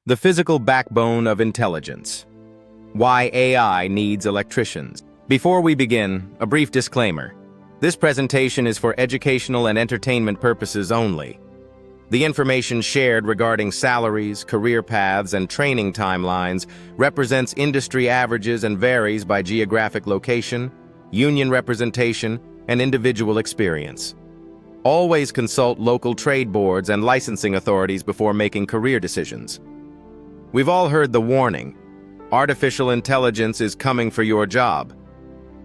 The physical backbone of intelligence. Why AI needs electricians. Before we begin, a brief disclaimer. This presentation is for educational and entertainment purposes only. The information shared regarding salaries, career paths, and training timelines represents industry averages and varies by geographic location, union representation, and individual experience. Always consult local trade boards and licensing authorities before making career decisions. We've all heard the warning. Artificial intelligence is coming for your job.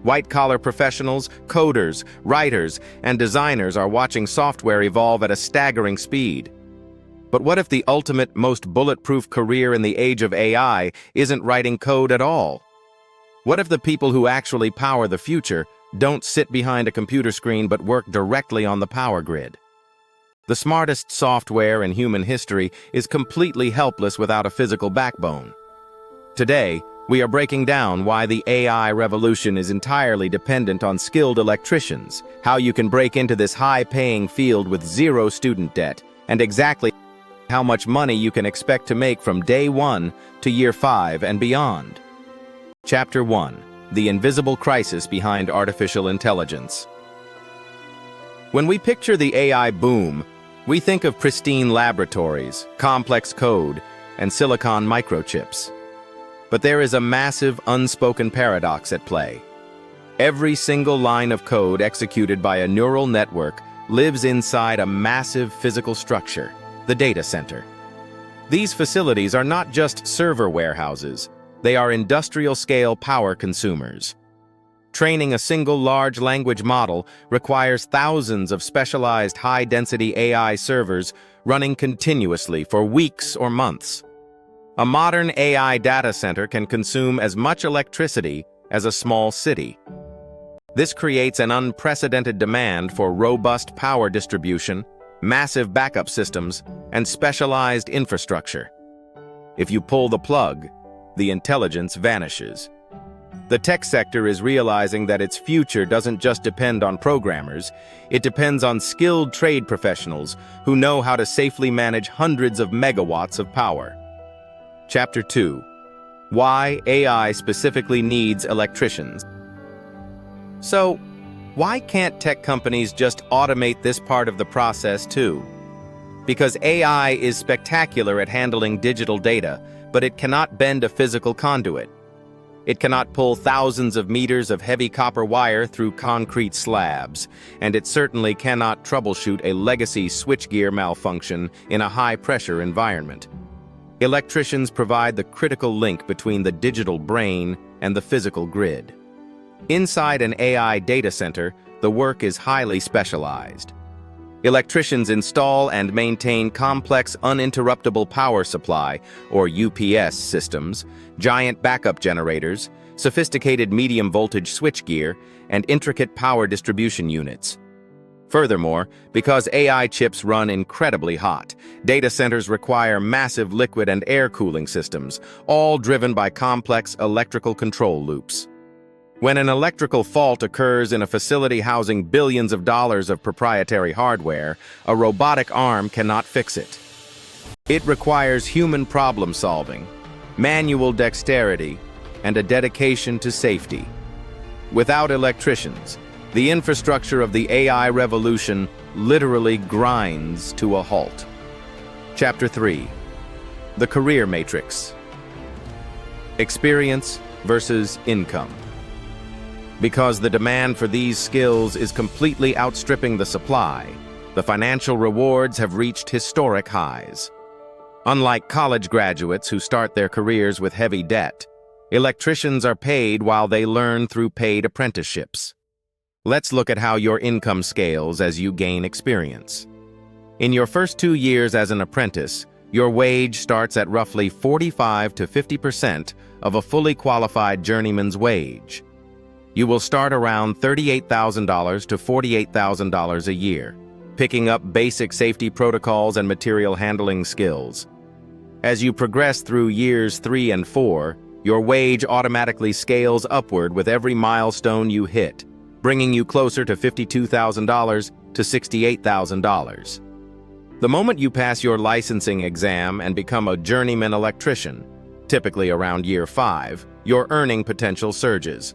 White-collar professionals, coders, writers, and designers are watching software evolve at a staggering speed. But what if the ultimate, most bulletproof career in the age of AI isn't writing code at all? What if the people who actually power the future don't sit behind a computer screen but work directly on the power grid? The smartest software in human history is completely helpless without a physical backbone. Today, we are breaking down why the AI revolution is entirely dependent on skilled electricians, how you can break into this high-paying field with zero student debt, and exactly how much money you can expect to make from day 1 to year 5 and beyond. Chapter 1: The Invisible Crisis Behind Artificial Intelligence. When we picture the AI boom, we think of pristine laboratories, complex code, and silicon microchips. But there is a massive, unspoken paradox at play. Every single line of code executed by a neural network lives inside a massive physical structure, the data center. These facilities are not just server warehouses, they are industrial-scale power consumers. Training a single large language model requires thousands of specialized high-density AI servers running continuously for weeks or months. A modern AI data center can consume as much electricity as a small city. This creates an unprecedented demand for robust power distribution, massive backup systems, and specialized infrastructure. If you pull the plug, the intelligence vanishes. The tech sector is realizing that its future doesn't just depend on programmers, it depends on skilled trade professionals who know how to safely manage hundreds of megawatts of power. Chapter 2: Why AI specifically needs electricians. So, why can't tech companies just automate this part of the process too? Because AI is spectacular at handling digital data, but it cannot bend a physical conduit. It cannot pull thousands of meters of heavy copper wire through concrete slabs, and it certainly cannot troubleshoot a legacy switchgear malfunction in a high-pressure environment. Electricians provide the critical link between the digital brain and the physical grid. Inside an AI data center, the work is highly specialized. Electricians install and maintain complex uninterruptible power supply, or UPS systems, giant backup generators, sophisticated medium-voltage switchgear, and intricate power distribution units. Furthermore, because AI chips run incredibly hot, data centers require massive liquid and air cooling systems, all driven by complex electrical control loops. When an electrical fault occurs in a facility housing billions of dollars of proprietary hardware, a robotic arm cannot fix it. It requires human problem-solving, manual dexterity, and a dedication to safety. Without electricians, the infrastructure of the AI revolution literally grinds to a halt. Chapter 3: The Career Matrix. Experience versus income. Because the demand for these skills is completely outstripping the supply, the financial rewards have reached historic highs. Unlike college graduates who start their careers with heavy debt, electricians are paid while they learn through paid apprenticeships. Let's look at how your income scales as you gain experience. In your first 2 years as an apprentice, your wage starts at roughly 45 to 50% of a fully qualified journeyman's wage. You will start around $38,000 to $48,000 a year, picking up basic safety protocols and material handling skills. As you progress through years 3 and 4, your wage automatically scales upward with every milestone you hit, bringing you closer to $52,000 to $68,000. The moment you pass your licensing exam and become a journeyman electrician, typically around year 5, your earning potential surges.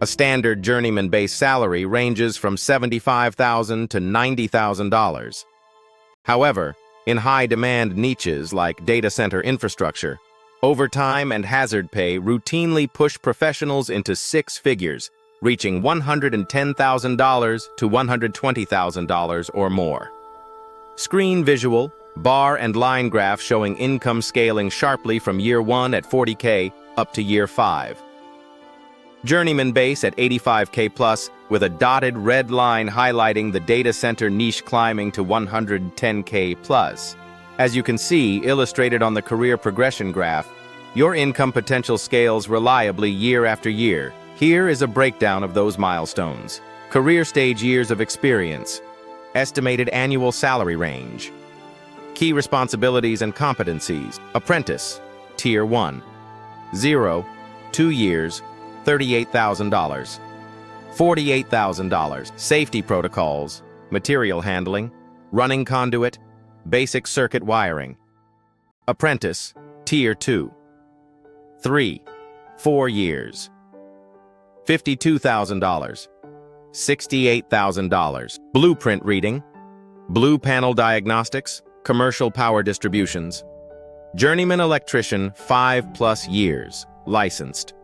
A standard journeyman base salary ranges from $75,000 to $90,000. However, in high-demand niches like data center infrastructure, overtime and hazard pay routinely push professionals into six figures, reaching $110,000 to $120,000 or more. Screen visual, bar and line graph showing income scaling sharply from year 1 at $40K up to year 5. Journeyman base at $85K plus, with a dotted red line highlighting the data center niche climbing to $110K plus. As you can see, illustrated on the career progression graph, your income potential scales reliably year after year. Here is a breakdown of those milestones. Career stage years of experience. Estimated annual salary range. Key responsibilities and competencies. Apprentice, Tier 1. 0, 2 years, $38,000. $48,000. Safety protocols, material handling, running conduit, basic circuit wiring. Apprentice, Tier 2. 3, 4 years. $52,000. $68,000. Blueprint reading, blue panel diagnostics, commercial power distributions. Journeyman electrician, 5+ years, licensed.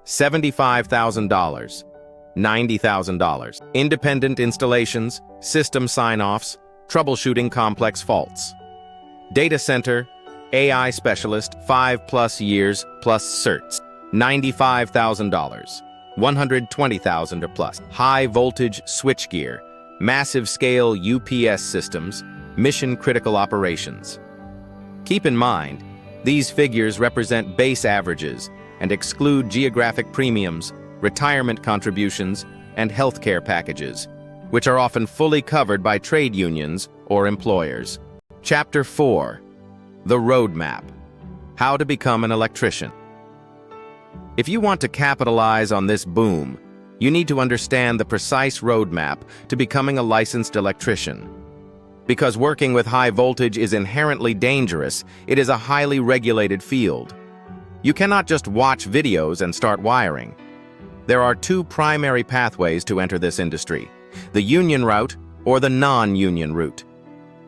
$75,000. $90,000. Independent installations, system sign-offs, troubleshooting complex faults. Data center, AI specialist, 5+ years plus certs. $95,000. $120,000 or plus. High voltage switchgear, massive scale UPS systems, mission critical operations. Keep in mind, these figures represent base averages and exclude geographic premiums, retirement contributions, and healthcare packages, which are often fully covered by trade unions or employers. Chapter 4. The Roadmap. How to become an electrician. If you want to capitalize on this boom, you need to understand the precise roadmap to becoming a licensed electrician. Because working with high voltage is inherently dangerous, it is a highly regulated field. You cannot just watch videos and start wiring. There are two primary pathways to enter this industry: the union route or the non-union route.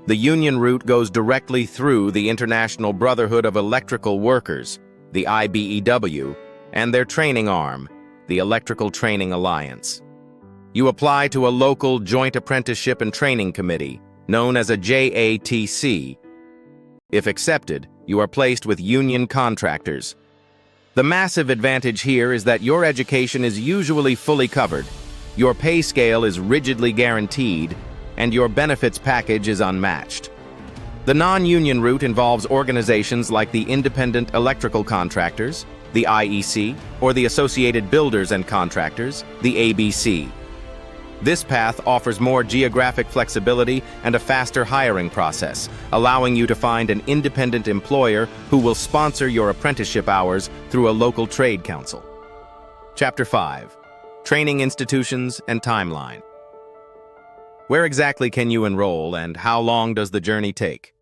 The union route goes directly through the International Brotherhood of Electrical Workers, the IBEW, and their training arm, the Electrical Training Alliance. You apply to a local Joint Apprenticeship and Training Committee, known as a JATC. If accepted, you are placed with union contractors. The massive advantage here is that your education is usually fully covered, your pay scale is rigidly guaranteed, and your benefits package is unmatched. The non-union route involves organizations like the Independent Electrical Contractors, the IEC, or the Associated Builders and Contractors, the ABC. This path offers more geographic flexibility and a faster hiring process, allowing you to find an independent employer who will sponsor your apprenticeship hours through a local trade council. Chapter 5. Training institutions and timeline. Where exactly can you enroll, and how long does the journey take?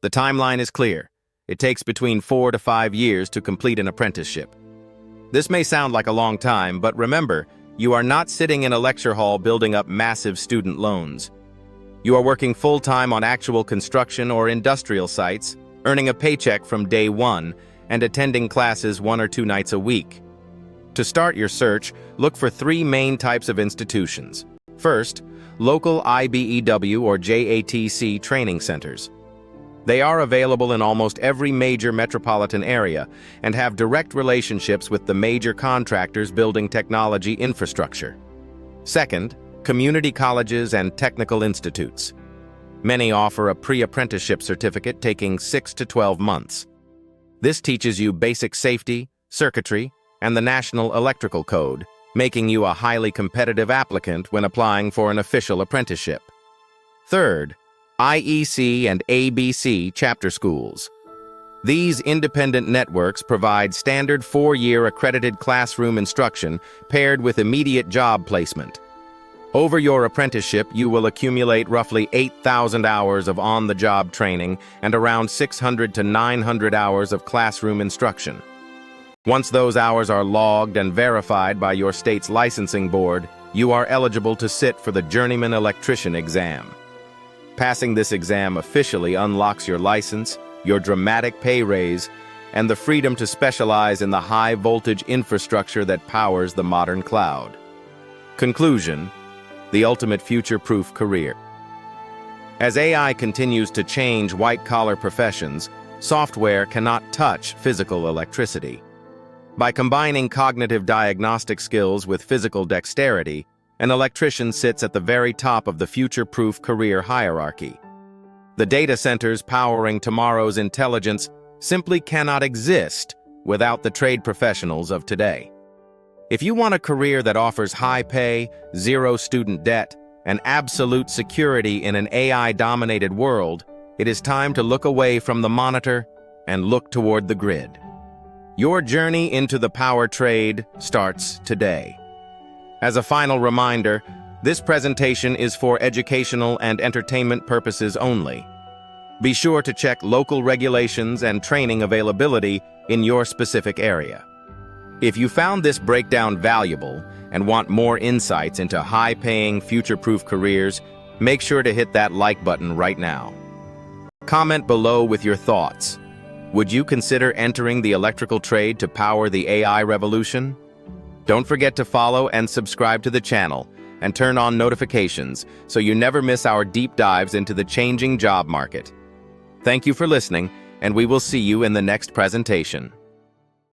The timeline is clear. It takes between 4 to 5 years to complete an apprenticeship. This may sound like a long time, but remember, you are not sitting in a lecture hall building up massive student loans. You are working full-time on actual construction or industrial sites, earning a paycheck from day one, and attending classes 1 or 2 nights a week. To start your search, look for 3 main types of institutions. First, local IBEW or JATC training centers. They are available in almost every major metropolitan area and have direct relationships with the major contractors building technology infrastructure. Second, community colleges and technical institutes. Many offer a pre-apprenticeship certificate taking 6 to 12 months. This teaches you basic safety, circuitry, and the National Electrical Code, making you a highly competitive applicant when applying for an official apprenticeship. Third, IEC and ABC chapter schools. These independent networks provide standard 4-year accredited classroom instruction paired with immediate job placement. Over your apprenticeship, you will accumulate roughly 8,000 hours of on-the-job training and around 600 to 900 hours of classroom instruction. Once those hours are logged and verified by your state's licensing board, you are eligible to sit for the Journeyman Electrician exam. Passing this exam officially unlocks your license, your dramatic pay raise, and the freedom to specialize in the high-voltage infrastructure that powers the modern cloud. Conclusion: the ultimate future-proof career. As AI continues to change white-collar professions, software cannot touch physical electricity. By combining cognitive diagnostic skills with physical dexterity, an electrician sits at the very top of the future-proof career hierarchy. The data centers powering tomorrow's intelligence simply cannot exist without the trade professionals of today. If you want a career that offers high pay, zero student debt, and absolute security in an AI-dominated world, it is time to look away from the monitor and look toward the grid. Your journey into the power trade starts today. As a final reminder, this presentation is for educational and entertainment purposes only. Be sure to check local regulations and training availability in your specific area. If you found this breakdown valuable and want more insights into high-paying, future-proof careers, make sure to hit that like button right now. Comment below with your thoughts. Would you consider entering the electrical trade to power the AI revolution? Don't forget to follow and subscribe to the channel and turn on notifications so you never miss our deep dives into the changing job market. Thank you for listening, and we will see you in the next presentation.